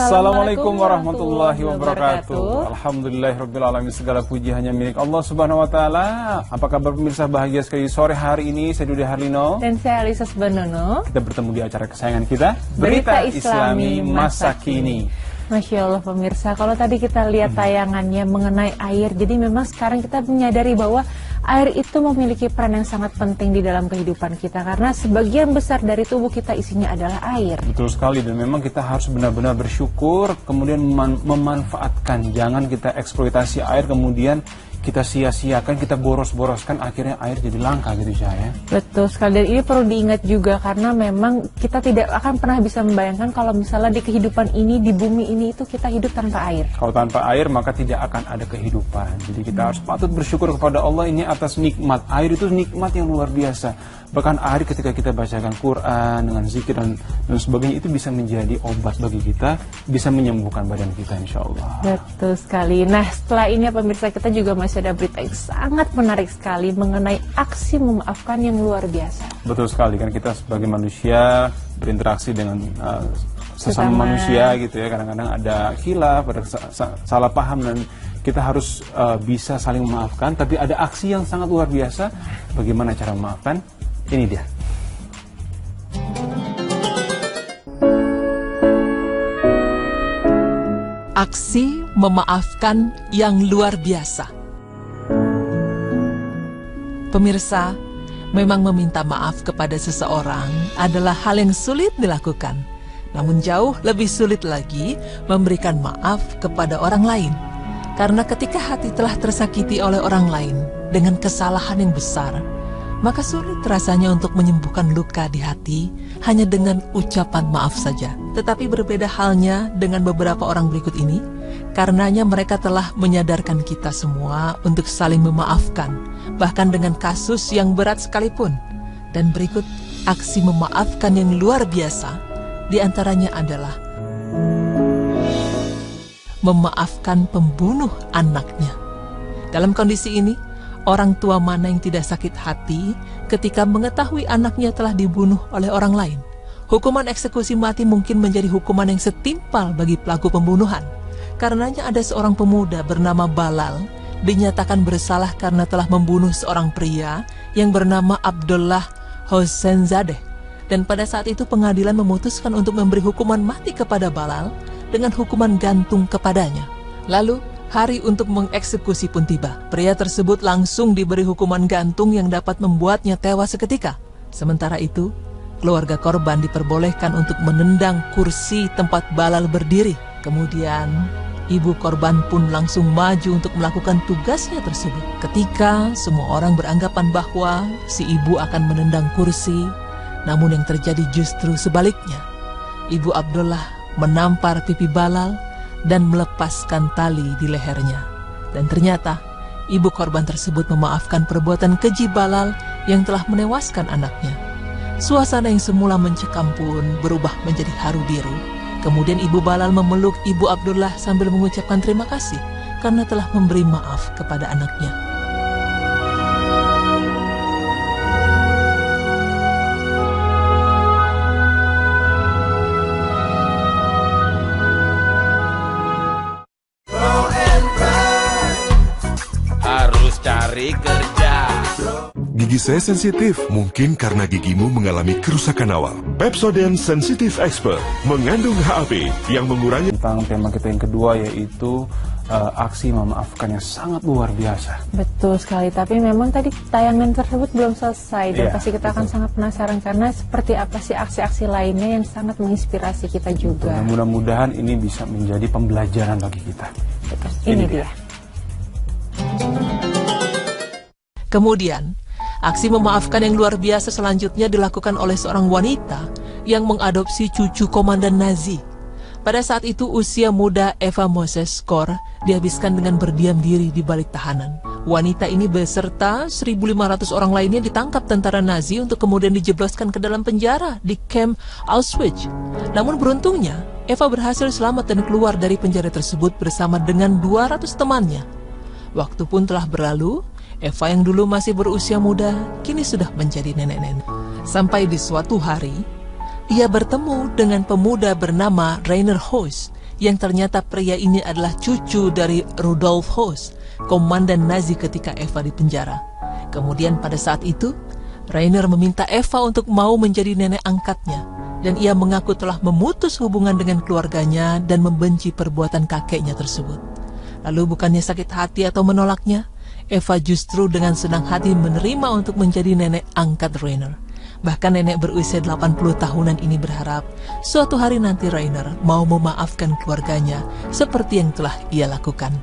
Assalamualaikum warahmatullahi wabarakatuh. Alhamdulillahirrabbilalamin, segala puji hanya milik Allah Subhanahu wa Ta'ala. Apa kabar pemirsa, bahagia sekali sore hari ini. Saya Dude Harlino dan saya Alisa Subhanono. Kita bertemu di acara kesayangan kita, Berita Islami Masa Kini. Masya Allah pemirsa, kalau tadi kita lihat tayangannya mengenai air, jadi memang sekarang kita menyadari bahwa air itu memiliki peran yang sangat penting di dalam kehidupan kita, karena sebagian besar dari tubuh kita isinya adalah air. Betul sekali, dan memang kita harus benar-benar bersyukur, kemudian memanfaatkan. Jangan kita eksploitasi air, kemudian kita sia-siakan, kita boros-boroskan, akhirnya air jadi langka gitu ya. Betul sekali, dan ini perlu diingat juga karena memang kita tidak akan pernah bisa membayangkan kalau misalnya di kehidupan ini, di bumi ini itu kita hidup tanpa air. Kalau tanpa air maka tidak akan ada kehidupan. Jadi kita harus patut bersyukur kepada Allah ini atas nikmat. Air itu nikmat yang luar biasa. Bahkan air ketika kita bacakan Quran dengan zikir dan sebagainya itu bisa menjadi obat bagi kita, bisa menyembuhkan badan kita insya Allah. Betul sekali. Nah setelah ini pemirsa, kita juga masih ada berita yang sangat menarik sekali mengenai aksi memaafkan yang luar biasa. Betul sekali, kan kita sebagai manusia berinteraksi dengan sesama manusia gitu ya. Kadang-kadang ada khilaf, ada salah paham, dan kita harus bisa saling memaafkan. Tapi ada aksi yang sangat luar biasa. Bagaimana cara memaafkan? Ini dia. Aksi memaafkan yang luar biasa. Pemirsa, memang meminta maaf kepada seseorang adalah hal yang sulit dilakukan. Namun jauh lebih sulit lagi memberikan maaf kepada orang lain. Karena ketika hati telah tersakiti oleh orang lain dengan kesalahan yang besar, maka sulit rasanya untuk menyembuhkan luka di hati hanya dengan ucapan maaf saja. Tetapi berbeda halnya dengan beberapa orang berikut ini, karenanya mereka telah menyadarkan kita semua untuk saling memaafkan, bahkan dengan kasus yang berat sekalipun. Dan berikut aksi memaafkan yang luar biasa, di antaranya adalah memaafkan pembunuh anaknya. Dalam kondisi ini, orang tua mana yang tidak sakit hati ketika mengetahui anaknya telah dibunuh oleh orang lain? Hukuman eksekusi mati mungkin menjadi hukuman yang setimpal bagi pelaku pembunuhan. Karenanya ada seorang pemuda bernama Balal dinyatakan bersalah karena telah membunuh seorang pria yang bernama Abdullah Hosenzadeh. Dan pada saat itu pengadilan memutuskan untuk memberi hukuman mati kepada Balal dengan hukuman gantung kepadanya. Lalu hari untuk mengeksekusi pun tiba. Pria tersebut langsung diberi hukuman gantung yang dapat membuatnya tewas seketika. Sementara itu, keluarga korban diperbolehkan untuk menendang kursi tempat Balal berdiri. Kemudian, ibu korban pun langsung maju untuk melakukan tugasnya tersebut. Ketika semua orang beranggapan bahwa si ibu akan menendang kursi, namun yang terjadi justru sebaliknya. Ibu Abdullah menampar pipi Balal dan melepaskan tali di lehernya. Dan ternyata, ibu korban tersebut memaafkan perbuatan keji Balal yang telah menewaskan anaknya. Suasana yang semula mencekam pun berubah menjadi haru biru. Kemudian ibu Balal memeluk ibu Abdullah sambil mengucapkan terima kasih karena telah memberi maaf kepada anaknya. Kerja. Gigi saya sensitif, mungkin karena gigimu mengalami kerusakan awal. Pepsodent Sensitive Expert mengandung HAP yang mengurangi. Tentang tema kita yang kedua, yaitu aksi memaafkan yang sangat luar biasa. Betul sekali, tapi memang tadi tayangan tersebut belum selesai dan pasti kita akan sangat penasaran karena seperti apa sih aksi-aksi lainnya yang sangat menginspirasi kita juga. Mudah-mudahan ini bisa menjadi pembelajaran bagi kita. Betul. Ini dia. Kemudian, aksi memaafkan yang luar biasa selanjutnya dilakukan oleh seorang wanita yang mengadopsi cucu komandan Nazi. Pada saat itu usia muda Eva Moses Kor dihabiskan dengan berdiam diri di balik tahanan. Wanita ini beserta 1.500 orang lainnya ditangkap tentara Nazi untuk kemudian dijebloskan ke dalam penjara di kamp Auschwitz. Namun beruntungnya, Eva berhasil selamat dan keluar dari penjara tersebut bersama dengan 200 temannya. Waktu pun telah berlalu, Eva yang dulu masih berusia muda, kini sudah menjadi nenek-nenek. Sampai di suatu hari, ia bertemu dengan pemuda bernama Rainer Hoes yang ternyata pria ini adalah cucu dari Rudolf Höss, komandan Nazi ketika Eva dipenjara. Kemudian pada saat itu, Rainer meminta Eva untuk mau menjadi nenek angkatnya, dan ia mengaku telah memutus hubungan dengan keluarganya dan membenci perbuatan kakeknya tersebut. Lalu bukannya sakit hati atau menolaknya, Eva justru dengan senang hati menerima untuk menjadi nenek angkat Rainer. Bahkan nenek berusia 80 tahunan ini berharap suatu hari nanti Rainer mau memaafkan keluarganya seperti yang telah ia lakukan.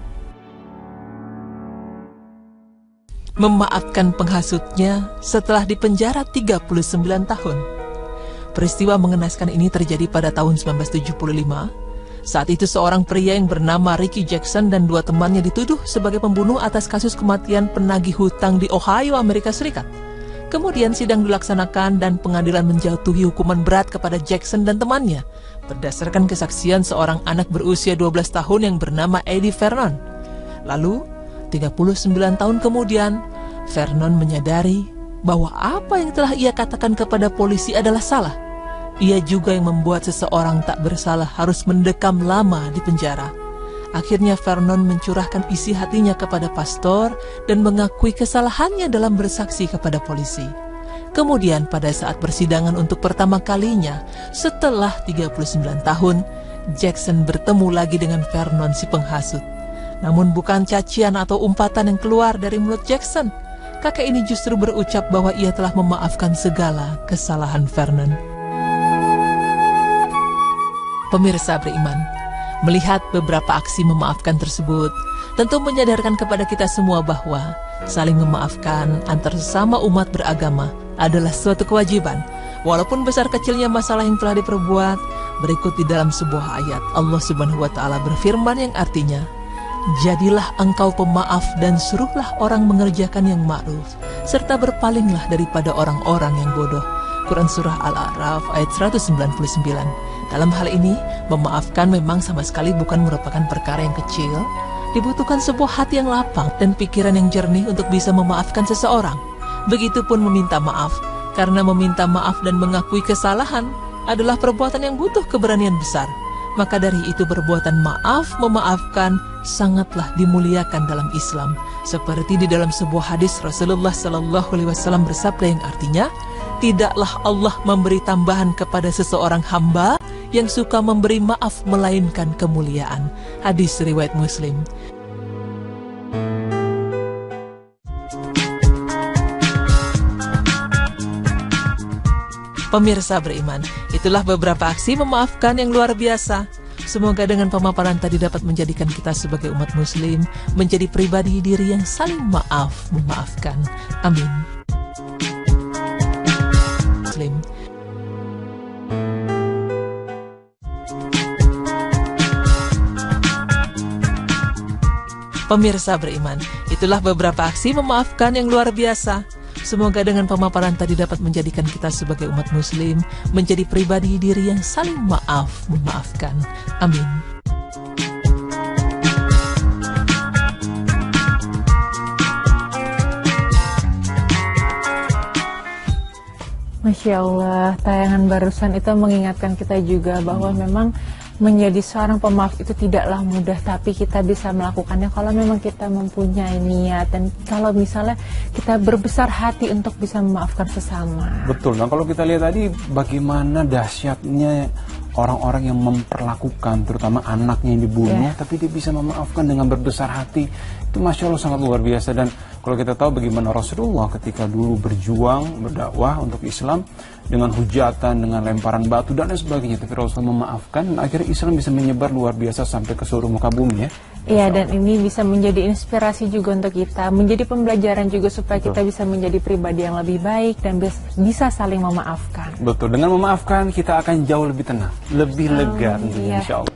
Memaafkan penghasutnya setelah dipenjara 39 tahun. Peristiwa mengenaskan ini terjadi pada tahun 1975. Saat itu seorang pria yang bernama Ricky Jackson dan 2 temannya dituduh sebagai pembunuh atas kasus kematian penagih hutang di Ohio, Amerika Serikat. Kemudian sidang dilaksanakan dan pengadilan menjatuhi hukuman berat kepada Jackson dan temannya berdasarkan kesaksian seorang anak berusia 12 tahun yang bernama Eddie Vernon. Lalu, 39 tahun kemudian, Vernon menyadari bahwa apa yang telah ia katakan kepada polisi adalah salah. Ia juga yang membuat seseorang tak bersalah harus mendekam lama di penjara. Akhirnya Vernon mencurahkan isi hatinya kepada pastor dan mengakui kesalahannya dalam bersaksi kepada polisi. Kemudian pada saat persidangan untuk pertama kalinya setelah 39 tahun, Jackson bertemu lagi dengan Vernon si penghasut. Namun bukan cacian atau umpatan yang keluar dari mulut Jackson. Kakek ini justru berucap bahwa ia telah memaafkan segala kesalahan Vernon. Pemirsa beriman, melihat beberapa aksi memaafkan tersebut, tentu menyadarkan kepada kita semua bahwa saling memaafkan antar sesama umat beragama adalah suatu kewajiban. Walaupun besar kecilnya masalah yang telah diperbuat, berikut di dalam sebuah ayat Allah Subhanahu wa Ta'ala berfirman yang artinya, "Jadilah engkau pemaaf dan suruhlah orang mengerjakan yang ma'ruf, serta berpalinglah daripada orang-orang yang bodoh." Quran Surah Al-A'raf ayat 199. Dalam hal ini, memaafkan memang sama sekali bukan merupakan perkara yang kecil. Dibutuhkan sebuah hati yang lapang dan pikiran yang jernih untuk bisa memaafkan seseorang. Begitupun meminta maaf, karena meminta maaf dan mengakui kesalahan adalah perbuatan yang butuh keberanian besar. Maka dari itu perbuatan maaf, memaafkan sangatlah dimuliakan dalam Islam. Seperti di dalam sebuah hadis Rasulullah SAW bersabda yang artinya, tidaklah Allah memberi tambahan kepada seseorang hamba yang suka memberi maaf melainkan kemuliaan. Hadis riwayat Muslim. Pemirsa beriman, itulah beberapa aksi memaafkan yang luar biasa. Semoga dengan pemaparan tadi dapat menjadikan kita sebagai umat muslim menjadi pribadi diri yang saling memaafkan. Amin. Muslim. Pemirsa beriman, itulah beberapa aksi memaafkan yang luar biasa. Semoga dengan pemaparan tadi dapat menjadikan kita sebagai umat muslim menjadi pribadi diri yang saling memaafkan. Amin. Masya Allah, tayangan barusan itu mengingatkan kita juga bahwa memang menjadi seorang pemaaf itu tidaklah mudah, tapi kita bisa melakukannya kalau memang kita mempunyai niat dan kalau misalnya kita berbesar hati untuk bisa memaafkan sesama. Betul. Nah, kalau kita lihat tadi bagaimana dahsyatnya orang-orang yang memperlakukan terutama anaknya yang dibunuh, tapi dia bisa memaafkan dengan berbesar hati. Itu Masya Allah sangat luar biasa. Dan kalau kita tahu bagaimana Rasulullah ketika dulu berjuang, berdakwah untuk Islam dengan hujatan, dengan lemparan batu dan lain sebagainya, tapi Rasulullah memaafkan dan akhirnya Islam bisa menyebar luar biasa sampai ke seluruh muka bumi ya. Iya, dan ini bisa menjadi inspirasi juga untuk kita, menjadi pembelajaran juga supaya kita bisa menjadi pribadi yang lebih baik dan bisa saling memaafkan. Betul, dengan memaafkan kita akan jauh lebih tenang, lebih lega tentunya, insya Allah.